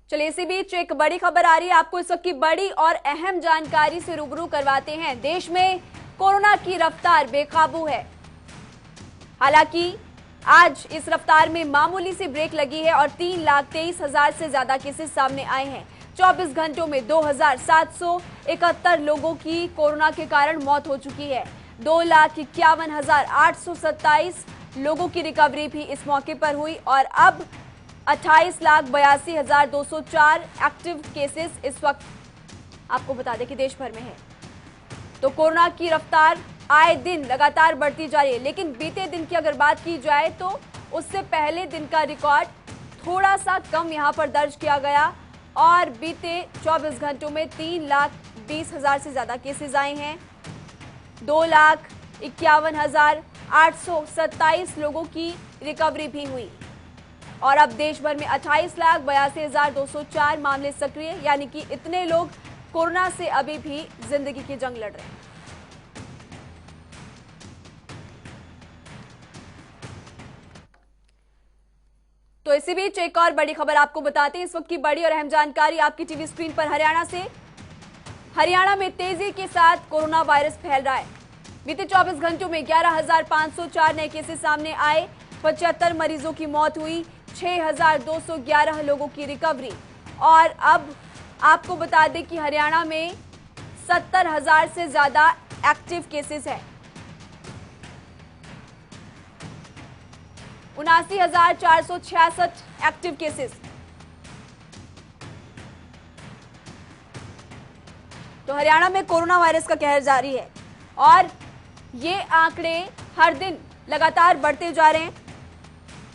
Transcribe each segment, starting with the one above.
चलिए इसी बीच एक बड़ी खबर आ रही है, आपको इस वक्त की बड़ी और अहम जानकारी से रूबरू करवाते हैं। देश में कोरोना की रफ्तार बेकाबू है। हालांकि आज इस रफ्तार में मामूली सी ब्रेक लगी है और 3,23,000 से ज्यादा केसेस सामने आए हैं। 24 घंटों में 2,771 लोगों की कोरोना के कारण मौत हो चुकी है। 2,51,827 लोगों की रिकवरी भी इस मौके पर हुई और अब 28,82,204 एक्टिव केसेस इस वक्त आपको बता दें कि देश भर में है। तो कोरोना की रफ्तार आए दिन लगातार बढ़ती जा रही है, लेकिन बीते दिन की अगर बात की जाए तो उससे पहले दिन का रिकॉर्ड थोड़ा सा कम यहां पर दर्ज किया गया और बीते 24 घंटों में 3,20,000 से ज्यादा केसेस आए हैं। 2,51,827 लोगों की रिकवरी भी हुई और अब देश भर में 28,82,204 मामले सक्रिय, यानी कि इतने लोग कोरोना से अभी भी जिंदगी की जंग लड़ रहे हैं। तो इसी बीच एक और बड़ी खबर आपको बताते हैं। इस वक्त की बड़ी और अहम जानकारी आपकी टीवी स्क्रीन पर हरियाणा से। हरियाणा में तेजी के साथ कोरोना वायरस फैल रहा है। बीते 24 घंटों में 11,504 नए केसेस सामने आए, 75 मरीजों की मौत हुई, 6,211 लोगों की रिकवरी और अब आपको बता दें कि हरियाणा में 70,000 से ज्यादा एक्टिव केसेस है। 79,466 एक्टिव केसेस। तो हरियाणा में कोरोना वायरस का कहर जारी है और ये आंकड़े हर दिन लगातार बढ़ते जा रहे हैं।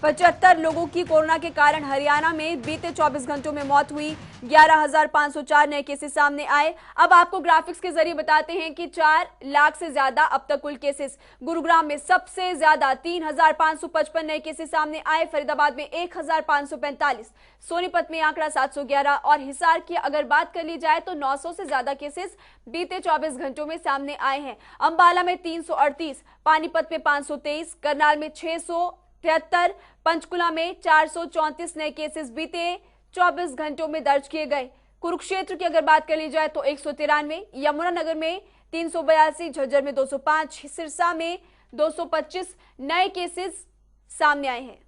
75 लोगों की कोरोना के कारण हरियाणा में बीते 24 घंटों में मौत हुई। 11,504 नए केसेस सामने आए। अब आपको ग्राफिक्स के जरिए बताते हैं कि 4 लाख से ज्यादा अब तक कुल केसेस। गुरुग्राम में सबसे ज्यादा 3,555 नए केसेस सामने आए, फरीदाबाद में 1,545, सोनीपत में आंकड़ा 711 और हिसार की अगर बात कर ली जाए तो 900 से ज्यादा केसेस बीते 24 घंटों में सामने आए हैं। अंबाला में 338, पानीपत में 523, करनाल में 673, पंचकुला में 434 नए केसेस बीते 24 घंटों में दर्ज किए गए। कुरुक्षेत्र की अगर बात कर ली जाए तो 193, यमुनानगर में 382, झज्जर में 205, सिरसा में 225 नए केसेस सामने आए हैं।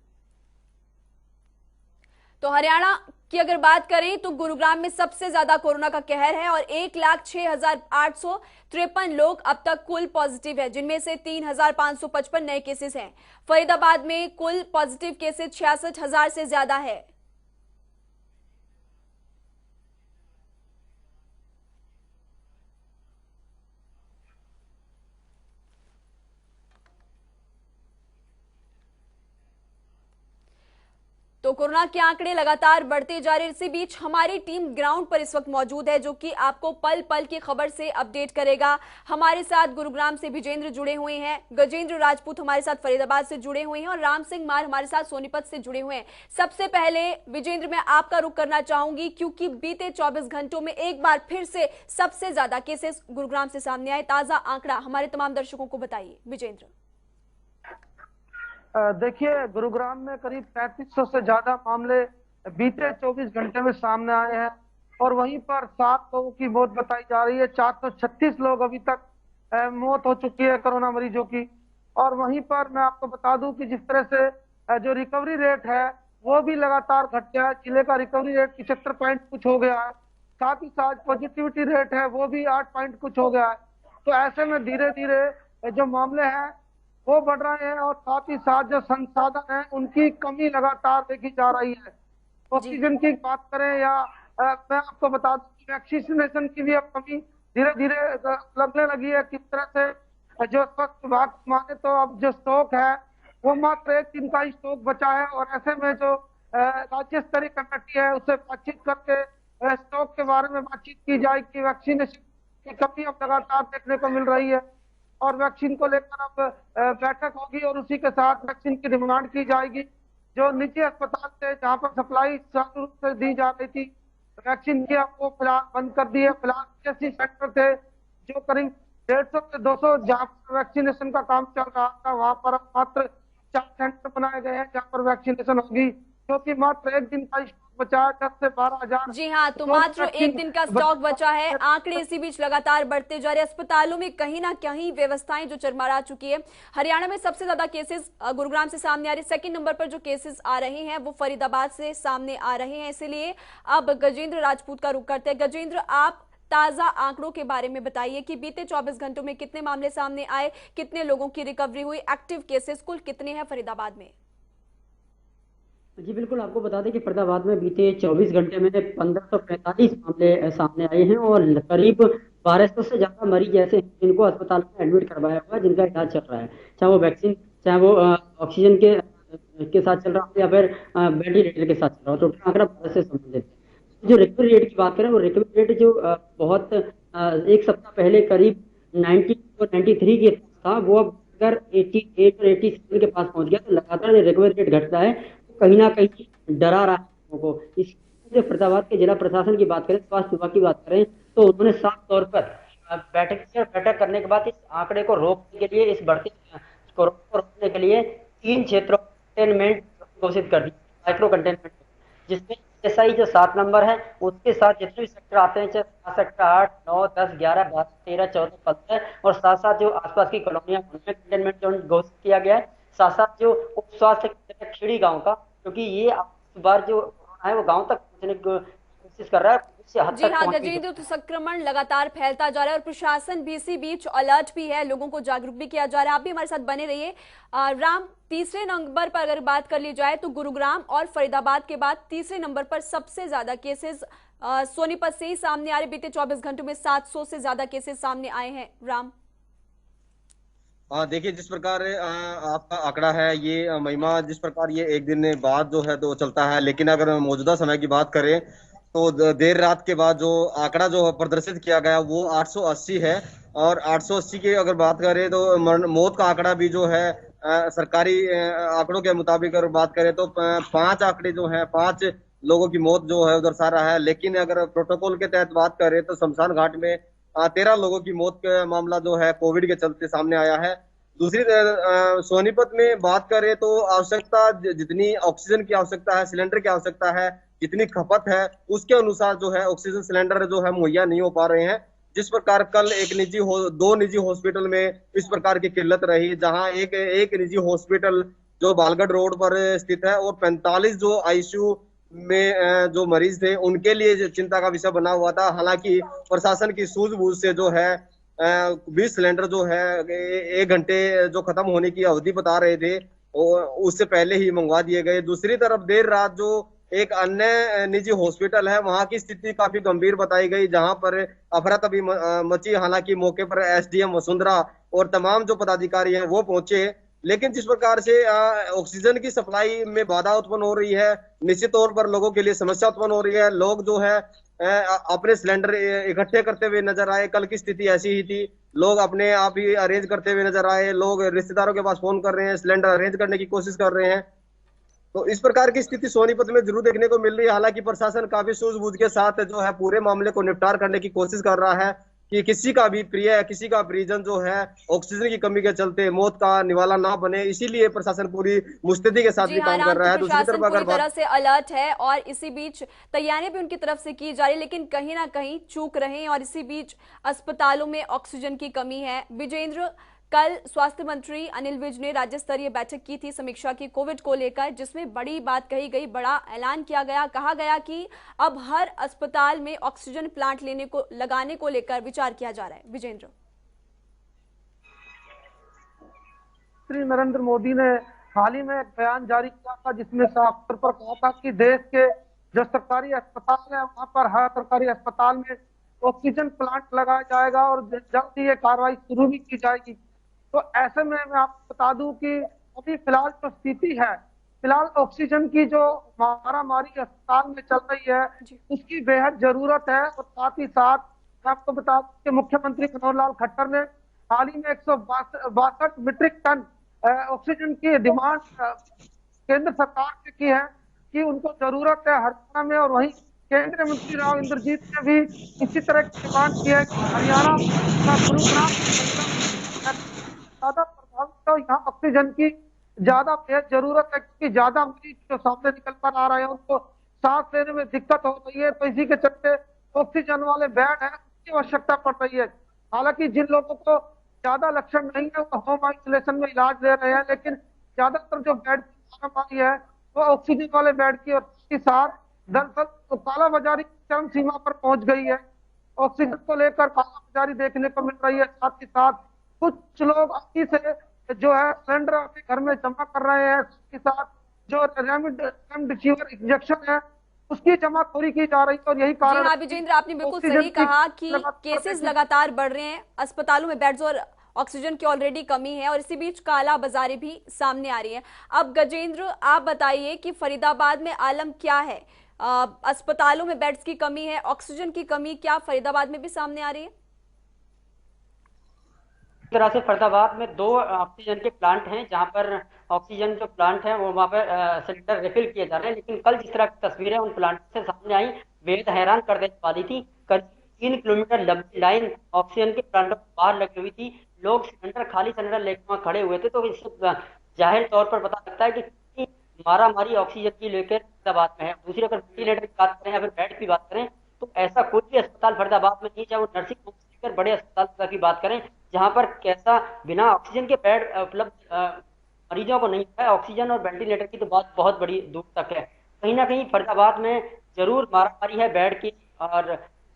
तो हरियाणा की अगर बात करें तो गुरुग्राम में सबसे ज्यादा कोरोना का कहर है और 1,06,853 लोग अब तक कुल पॉजिटिव है, जिनमें से 3,555 नए केसेस हैं। फरीदाबाद में कुल पॉजिटिव केसेस 66,000 से ज्यादा है। तो कोरोना के आंकड़े लगातार बढ़ते जा रहे हैं। इसी बीच हमारी टीम ग्राउंड पर इस वक्त मौजूद है, जो कि आपको पल पल की खबर से अपडेट करेगा। हमारे साथ गुरुग्राम से विजेंद्र जुड़े हुए हैं, गजेंद्र राजपूत हमारे साथ फरीदाबाद से जुड़े हुए हैं और राम सिंह मार हमारे साथ सोनीपत से जुड़े हुए हैं। सबसे पहले विजेंद्र, मैं आपका रुख करना चाहूंगी क्योंकि बीते 24 घंटों में एक बार फिर से सबसे ज्यादा केसेस गुरुग्राम से सामने आए। ताजा आंकड़ा हमारे तमाम दर्शकों को बताइए विजेंद्र। देखिए, गुरुग्राम में करीब 3500 से ज्यादा मामले बीते 24 घंटे में सामने आए हैं और वहीं पर 7 लोगों की मौत बताई जा रही है। 436 लोग अभी तक मौत हो चुकी है कोरोना मरीजों की। और वहीं पर मैं आपको बता दूं कि जिस तरह से जो रिकवरी रेट है वो भी लगातार घट गया है। जिले का रिकवरी रेट 75 पॉइंट कुछ हो गया है। साथ ही साथ पॉजिटिविटी रेट है वो भी 8 पॉइंट कुछ हो गया है। तो ऐसे में धीरे धीरे जो मामले हैं वो बढ़ रहे हैं और साथ ही साथ जो संसाधन है उनकी कमी लगातार देखी जा रही है। ऑक्सीजन की बात करें या मैं आपको बता दूं वैक्सीनेशन की भी अब कमी धीरे धीरे लगने लगी है। किस तरह से जो स्वास्थ्य विभाग माने तो अब जो स्टॉक है वो मात्र 1 दिन का ही स्टॉक बचा है और ऐसे में जो राज्य स्तरीय कमेटी है उससे बातचीत करके स्टॉक के बारे में बातचीत की जाएगी। वैक्सीनेशन की कमी अब लगातार देखने को मिल रही है और वैक्सीन को लेकर अब बैठक होगी और उसी के साथ वैक्सीन की डिमांड की जाएगी। जो निजी अस्पताल थे जहां पर सप्लाई चालू रूप से दी जा रही थी वैक्सीन की, आपको फिलहाल बंद कर दी है। फिलहाल ऐसे सेंटर थे जो करीब 150 से 200 जहाँ पर वैक्सीनेशन का काम चल रहा था वहां पर अब मात्र 4 सेंटर बनाए गए हैं जहाँ पर वैक्सीनेशन होगी, क्योंकि मात्र 1 दिन का बचा है 10 से 12 हजार। जी हाँ, तो मात्र एक दिन का स्टॉक बचा है। आंकड़े इसी बीच लगातार बढ़ते जा रहे हैं। अस्पतालों में कहीं ना कहीं व्यवस्थाएं जो चरमरा चुकी है। हरियाणा में सबसे ज्यादा केसेस गुरुग्राम से सामने आ रहे हैं। सेकंड नंबर पर जो केसेस आ रहे हैं वो फरीदाबाद से सामने आ रहे हैं। इसलिए अब गजेंद्र राजपूत का रुख करते हैं। गजेंद्र, आप ताजा आंकड़ों के बारे में बताइए कि बीते 24 घंटों में कितने मामले सामने आए, कितने लोगों की रिकवरी हुई, एक्टिव केसेस कुल कितने हैं फरीदाबाद में? जी बिल्कुल, आपको बता दें कि फरीदाबाद में बीते 24 घंटे में 1545 मामले सामने आए हैं और करीब 1200 से ज्यादा मरीज ऐसे हैं जिनको अस्पताल में एडमिट करवाया हुआ है, जिनका इलाज चल रहा है, चाहे वो वैक्सीन, चाहे वो ऑक्सीजन के साथ चल रहा हो या फिर वेंटिलेटर के साथ चल रहा हो। टोटल आंकड़ा 12 से संबंधित है। जो रिकवरी रेट की बात करें, वो रिकवरी रेट जो बहुत एक सप्ताह पहले करीब 90 और 93 के था, वो अब अगर 88 और 87 के पास पहुंच गया। तो लगातार रिकवरी रेट घटता है, कहीं ना कहीं डरा रहा है लोगों को। इस फरीदाबाद के जिला प्रशासन की बात करें, स्वास्थ्य विभाग की बात करें, तो उन्होंने साफ तौर पर बैठक करने के बाद इस आंकड़े को रोकने के लिए, इस बढ़ते कोरोना को रोकने के लिए 3 क्षेत्रों कंटेनमेंट घोषित कर दी, माइक्रो कंटेनमेंट, जिसमें एसआई जो 7 नंबर है उसके साथ जितने भी सेक्टर आते हैं, चाहे सेक्टर 8, 9, 10, 11, 12, 13, 14, 15 और साथ साथ जो आसपास की कॉलोनियां, उनमें कंटेनमेंट जोन घोषित किया गया है। साथ साथ जो उप स्वास्थ्य केंद्र है खेड़ी गांव का, क्योंकि ये इस बार जो कोरोना है वो गांव तक पहुंचने की कोशिश कर रहा है। जी हाँ गजेंद्र, तो संक्रमण लगातार फैलता जा रहा है और प्रशासन भी इसी बीच अलर्ट भी है, लोगों को जागरूक भी किया जा रहा है। आप भी हमारे साथ बने रहिए। राम, तीसरे नंबर पर अगर बात कर ली जाए तो गुरुग्राम और फरीदाबाद के बाद तीसरे नंबर पर सबसे ज्यादा केसेस सोनीपत से ही सामने आ रहे। बीते 24 घंटों में 700 से ज्यादा केसेस सामने आए हैं। राम, देखिए, जिस प्रकार आपका आंकड़ा है, ये महिमा, जिस प्रकार ये एक दिन बाद जो है तो चलता है, लेकिन अगर मौजूदा समय की बात करें तो देर रात के बाद जो आंकड़ा जो प्रदर्शित किया गया वो 880 है। और 880 की अगर बात करें तो मौत का आंकड़ा भी जो है सरकारी आंकड़ों के मुताबिक अगर बात करें तो 5 आंकड़े जो है, 5 लोगों की मौत जो है उधर सा रहा है। लेकिन अगर प्रोटोकॉल के तहत बात करें तो शमशान घाट में 13 लोगों की मौत का मामला जो है कोविड के चलते सामने आया है। दूसरी सोनीपत में बात करें तो आवश्यकता जितनी ऑक्सीजन की आवश्यकता है, सिलेंडर की आवश्यकता है, जितनी खपत है, उसके अनुसार जो है ऑक्सीजन सिलेंडर जो है मुहैया नहीं हो पा रहे हैं। जिस प्रकार कल दो निजी हॉस्पिटल में इस प्रकार की किल्लत रही, जहां एक निजी हॉस्पिटल जो बालगढ़ रोड पर स्थित है और 45 जो आईसीयू में जो मरीज थे उनके लिए चिंता का विषय बना हुआ था। हालांकि प्रशासन की सूझबूझ से जो है 20 सिलेंडर जो है 1 घंटे जो खत्म होने की अवधि बता रहे थे उससे पहले ही मंगवा दिए गए। दूसरी तरफ देर रात जो एक अन्य निजी हॉस्पिटल है, वहां की स्थिति काफी गंभीर बताई गई, जहां पर अफरा तफरी मची। हालांकि मौके पर एसडीएम वसुंधरा और तमाम जो पदाधिकारी हैं वो पहुंचे, लेकिन जिस प्रकार से ऑक्सीजन की सप्लाई में बाधा उत्पन्न हो रही है, निश्चित तौर पर लोगों के लिए समस्या उत्पन्न हो रही है। लोग जो है अपने सिलेंडर इकट्ठे करते हुए नजर आए। कल की स्थिति ऐसी ही थी, लोग अपने आप ही अरेंज करते हुए नजर आए। लोग रिश्तेदारों के पास फोन कर रहे हैं, सिलेंडर अरेंज करने की कोशिश कर रहे हैं। तो इस प्रकार की स्थिति सोनीपत में जरूर देखने को मिल रही है। हालांकि प्रशासन काफी सूझबूझ के साथ जो है पूरे मामले को निपटार करने की कोशिश कर रहा है कि किसी का भी प्रिय, किसी का परिजन जो है ऑक्सीजन की कमी के चलते मौत का निवाला ना बने, इसीलिए प्रशासन पूरी मुस्तैदी के साथ भी काम कर रहा है। दूसरी तरफ अगर पूरी तरह से अलर्ट है और इसी बीच तैयारियां भी उनकी तरफ से की जा रही, लेकिन कहीं ना कहीं चूक रहे हैं और इसी बीच अस्पतालों में ऑक्सीजन की कमी है। विजेंद्र, कल स्वास्थ्य मंत्री अनिल विज ने राज्य स्तरीय बैठक की थी समीक्षा की कोविड को लेकर, जिसमें बड़ी बात कही गई, बड़ा ऐलान किया गया। कहा गया कि अब हर अस्पताल में ऑक्सीजन प्लांट लगाने को लेकर विचार किया जा रहा है। विजेंद्र, श्री नरेंद्र मोदी ने हाल ही में एक बयान जारी किया था जिसमें साफ तौर पर कहा था कि देश के जो सरकारी अस्पताल है वहां पर हर सरकारी अस्पताल में ऑक्सीजन प्लांट लगाया जाएगा और जल्द ही ये कार्रवाई शुरू भी की जाएगी। तो ऐसे में मैं आपको बता दूं कि अभी फिलहाल जो स्थिति है, फिलहाल ऑक्सीजन की जो मारामारी अस्पताल में चल रही है उसकी बेहद जरूरत है। और साथ ही साथ मैं आपको बता दूं कि मुख्यमंत्री मनोहर लाल खट्टर ने हाल ही में 162 मीट्रिक टन ऑक्सीजन की डिमांड केंद्र सरकार से की है कि उनको जरूरत है हरियाणा में। और वहीं केंद्रीय मंत्री राव इंद्रजीत ने भी इसी तरह की डिमांड की है कि हरियाणा का गुरुग्राम ज्यादा प्रभावित हो, यहाँ ऑक्सीजन की ज्यादा बेहद जरूरत है, क्योंकि ज्यादा मरीज जो सामने निकल कर आ रहे हैं उनको सांस लेने में दिक्कत हो रही है, तो इसी के चलते ऑक्सीजन वाले बेड है उसकी आवश्यकता पड़ रही है। हालांकि जिन लोगों को ज्यादा लक्षण नहीं है वो होम आइसोलेशन में इलाज ले रहे हैं, लेकिन ज्यादातर जो बेड की बीमारी है वो ऑक्सीजन वाले बेड की, और इसके साथ दरअसल तो कालाबाजारी चरम सीमा पर पहुंच गई है। ऑक्सीजन को लेकर कालाबाजारी देखने को मिल रही है। साथ ही साथ कुछ लोग अभी से जो है सिलेंडर अपने घर में जमा कर रहे हैं। इसके साथ जो रेमडेसिविर इंजेक्शन है उसकी जमाखोरी की जा रही है, और यही जी कारण हाँ विजेंद्र, आपने बिल्कुल सही कहा कि केसेस लगातार बढ़ रहे हैं, अस्पतालों में बेड्स और ऑक्सीजन की ऑलरेडी कमी है, और इसी बीच काला बाजारी भी सामने आ रही है। अब गजेंद्र, आप बताइए कि फरीदाबाद में आलम क्या है? अस्पतालों में बेड्स की कमी है, ऑक्सीजन की कमी क्या फरीदाबाद में भी सामने आ रही है? इस तरह से फरीदाबाद में 2 ऑक्सीजन के प्लांट हैं, जहां पर ऑक्सीजन जो प्लांट है वो वहां पर सिलेंडर रिफिल किए जा रहे हैं। लेकिन कल जिस तरह की तस्वीरें उन प्लांट से सामने आई, बेहद हैरान कर देने वाली थी। करीब 3 किलोमीटर लंबी लाइन ऑक्सीजन के प्लांटों के बाहर लगी हुई थी। लोग सिलेंडर, खाली सिलेंडर लेकर वहां खड़े हुए थे। तो इससे जाहिर तौर पर पता लगता है कि मारा मारी ऑक्सीजन की लेकर फरीदाबाद में है। दूसरी अगर वेंटिलेटर की बात करें या फिर बेड की बात करें, तो ऐसा कोई भी अस्पताल फरीदाबाद में नहीं, चाहे वो नर्सिंग होम से लेकर बड़े अस्पताल की बात करें, जहां पर कैसा बिना ऑक्सीजन के बेड उपलब्ध मरीजों को नहीं है। ऑक्सीजन और वेंटिलेटर की तो बात बहुत बड़ी दूर तक है। कहीं ना कहीं फरीदाबाद में जरूर मारामारी है बेड की। और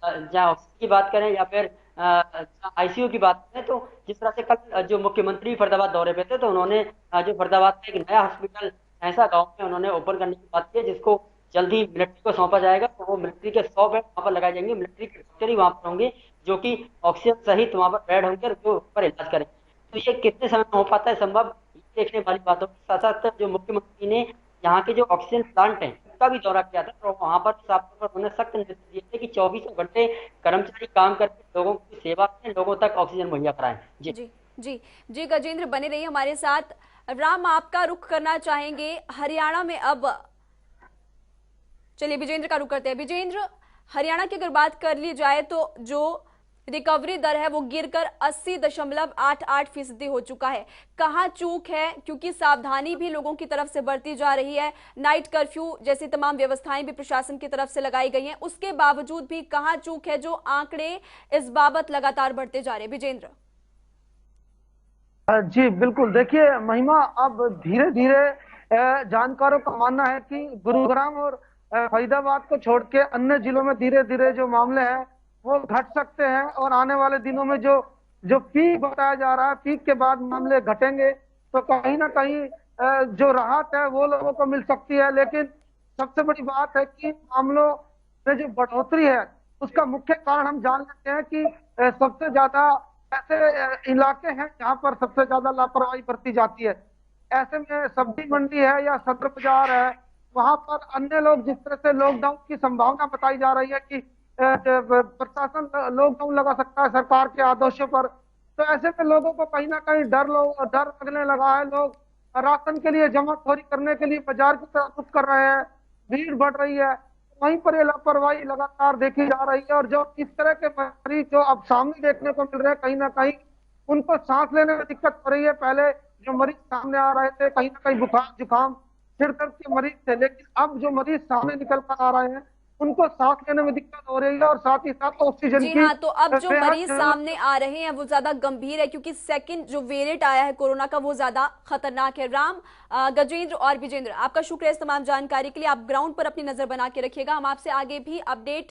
जहाँ ऑक्सीजन की बात करें या फिर आईसीयू की बात करें, तो जिस तरह से कल जो मुख्यमंत्री फरीदाबाद दौरे पे थे, तो उन्होंने जो फरीदाबाद में एक नया हॉस्पिटल ऐसा गाँव में उन्होंने ओपन करने की बात की है, जिसको जल्द ही मिलिट्री को सौंपा जाएगा। तो वो मिलिट्री के 100 बेड वहां पर लगाए जाएंगे। मिलिट्री के डॉक्टर ही वहां पर होंगे जो कि ऑक्सीजन सहित वहां पर बेड होंगे और जो पर इलाज करेंगे। तो ये कितने समय में हो पाता है संभव, देखने वाली बात होगी। साथ साथ जो मुख्यमंत्री ने यहाँ के जो ऑक्सीजन प्लांट हैं उसका भी दौरा किया था, तो वहां पर साफ तौर पर उन्होंने सख्त निर्देश दिए थे कि 24 घंटे कर्मचारी काम करके लोगों की सेवा करें, लोगों तक ऑक्सीजन मुहैया कराएं। जी जी जी जी गजेंद्र, बने रहिए हमारे साथ। राम, आपका रुख करना चाहेंगे हरियाणा में अब। चलिए विजेंद्र का रुख करते हैं। विजेंद्र, हरियाणा की अगर बात कर ली जाए तो जो रिकवरी दर है वो गिरकर 80.88% हो चुका है। कहाँ चूक है? क्योंकि सावधानी भी लोगों की तरफ से बरती जा रही है, नाइट कर्फ्यू जैसी तमाम व्यवस्थाएं भी प्रशासन की तरफ से लगाई गई हैं, उसके बावजूद भी कहाँ चूक है जो आंकड़े इस बाबत लगातार बढ़ते जा रहे हैं? विजेंद्र जी बिल्कुल, देखिए महिमा, अब धीरे धीरे जानकारों का मानना है कि गुरुग्राम और फरीदाबाद को छोड़ के अन्य जिलों में धीरे धीरे जो मामले हैं वो घट सकते हैं, और आने वाले दिनों में जो जो पीक बताया जा रहा है, पीक के बाद मामले घटेंगे, तो कहीं ना कहीं जो राहत है वो लोगों को मिल सकती है। लेकिन सबसे बड़ी बात है कि मामलों में जो बढ़ोतरी है उसका मुख्य कारण हम जान लेते हैं कि सबसे ज्यादा ऐसे इलाके हैं जहां पर सबसे ज्यादा लापरवाही बरती जाती है। ऐसे में सब्जी मंडी है या सदर बाजार है, वहां पर अन्य लोग जिस तरह से लॉकडाउन की संभावना बताई जा रही है कि प्रशासन लॉकडाउन लगा सकता है सरकार के आदेशों पर, तो ऐसे में लोगों को कहीं ना कहीं डर लगने लगा है। लोग राशन के लिए जमाखोरी करने के लिए बाजार की तरफ रुख कर रहे हैं, भीड़ बढ़ रही है। वहीं पर ये लापरवाही लगातार देखी जा रही है, और जो इस तरह के मरीज जो अब सामने देखने को मिल रहे हैं, कहीं ना कहीं उनको सांस लेने में दिक्कत हो रही है। पहले जो मरीज सामने आ रहे थे कहीं ना कहीं बुखार जुकाम सिर दर्द के मरीज थे, लेकिन अब जो मरीज सामने निकल कर आ रहे हैं उनको सांस लेने में दिक्कत हो रही है, और साथ ही साथ ऑक्सीजन जी की हाँ, तो अब जो मरीज सामने आ रहे हैं वो ज्यादा गंभीर है, क्योंकि सेकंड जो वेरिएंट आया है कोरोना का वो ज्यादा खतरनाक है। राम, गजेंद्र और विजेंद्र, आपका शुक्रिया इस तमाम जानकारी के लिए। आप ग्राउंड पर अपनी नजर बना के रखिएगा, हम आपसे आगे भी अपडेट